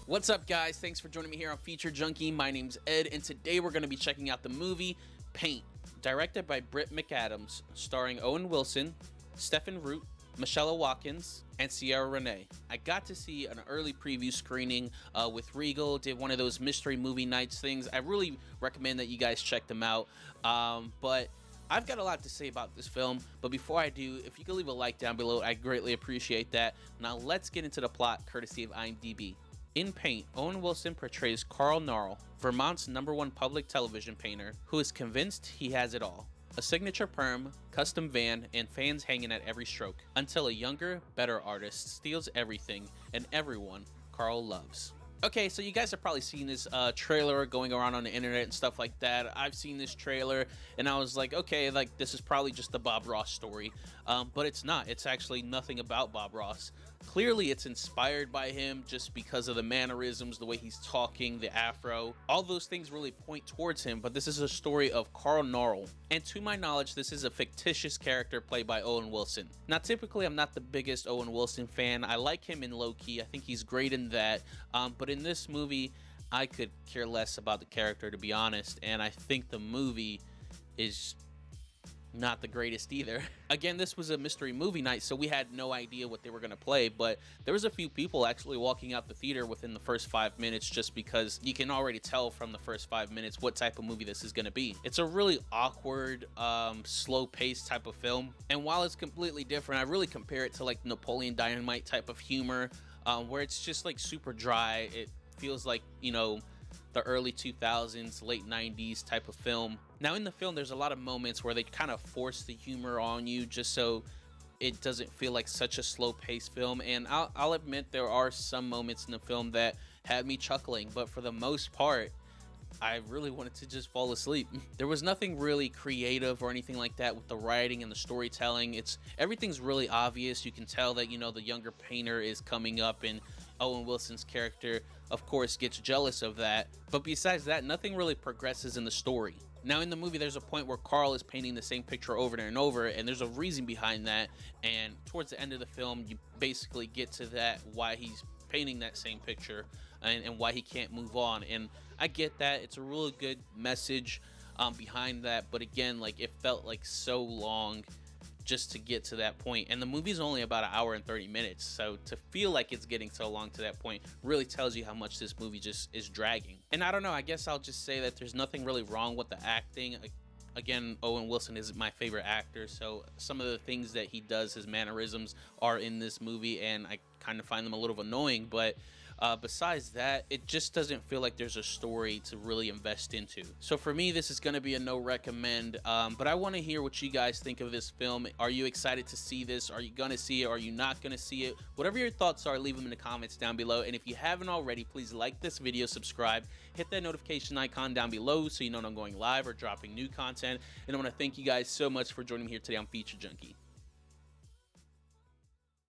What's up, guys? Thanks for joining me here on Feature Junkie. My name's Ed, and today we're going to be checking out the movie Paint, directed by Britt McAdams, starring Owen Wilson, Stephen Root, Michelle Watkins, and Ciara Renee. I got to see an early preview screening with Regal, did one of those mystery movie nights things. I really recommend that you guys check them out, but I've got a lot to say about this film, but before I do, if you could leave a like down below, I greatly appreciate that. Now let's get into the plot, courtesy of IMDb. In Paint, Owen Wilson portrays Carl Gnarl, Vermont's #1 public television painter, who is convinced he has it all. A signature perm, custom van, and fans hanging at every stroke, until a younger, better artist steals everything and everyone Carl loves. Okay, so you guys have probably seen this trailer going around on the internet and stuff like that. I've seen this trailer and I was like, okay, like this is probably just the Bob Ross story, but it's not. It's actually nothing about Bob Ross. Clearly it's inspired by him just because of the mannerisms, the way he's talking, the afro. All those things really point towards him, but this is a story of Carl Gnarl. And to my knowledge, this is a fictitious character played by Owen Wilson. Now, typically I'm not the biggest Owen Wilson fan. I like him in Low-Key. I think he's great in that. But in this movie, I could care less about the character, to be honest. And I think the movie is not the greatest either. Again, this was a mystery movie night, so we had no idea what they were going to play, but there was a few people actually walking out the theater within the first 5 minutes, just because you can already tell from the first 5 minutes what type of movie this is going to be. It's a really awkward, slow-paced type of film, and while it's completely different, I really compare it to like Napoleon Dynamite type of humor, where it's just like super dry. It feels like, you know, the early 2000s, late 90s type of film. Now in the film, there's a lot of moments where they kind of force the humor on you just so it doesn't feel like such a slow-paced film, and I'll admit there are some moments in the film that had me chuckling, but for the most part, I really wanted to just fall asleep. There was nothing really creative or anything like that with the writing and the storytelling. Everything's really obvious. You can tell that, you know, the younger painter is coming up, and Owen Wilson's character, of course, gets jealous of that. But besides that, nothing really progresses in the story. Now in the movie, there's a point where Carl is painting the same picture over and over, and there's a reason behind that. And towards the end of the film, you basically get to that, why he's painting that same picture and why he can't move on. And I get that. It's a really good message behind that. But again, like, it felt like so long just to get to that point, and the movie's only about an hour and 30 minutes, so to feel like it's getting so long to that point really tells you how much this movie just is dragging. And I don't know, I guess I'll just say that there's nothing really wrong with the acting. Again, Owen Wilson is my favorite actor, so some of the things that he does, his mannerisms, are in this movie, and I kind of find them a little annoying, but besides that, it just doesn't feel like there's a story to really invest into. So for me, this is going to be a no recommend, but I want to hear what you guys think of this film. Are you excited to see this? Are you going to see it? Are you not going to see it? Whatever your thoughts are, leave them in the comments down below. And if you haven't already, please like this video, subscribe, hit that notification icon down below so you know when I'm going live or dropping new content. And I want to thank you guys so much for joining me here today on Feature Junkie.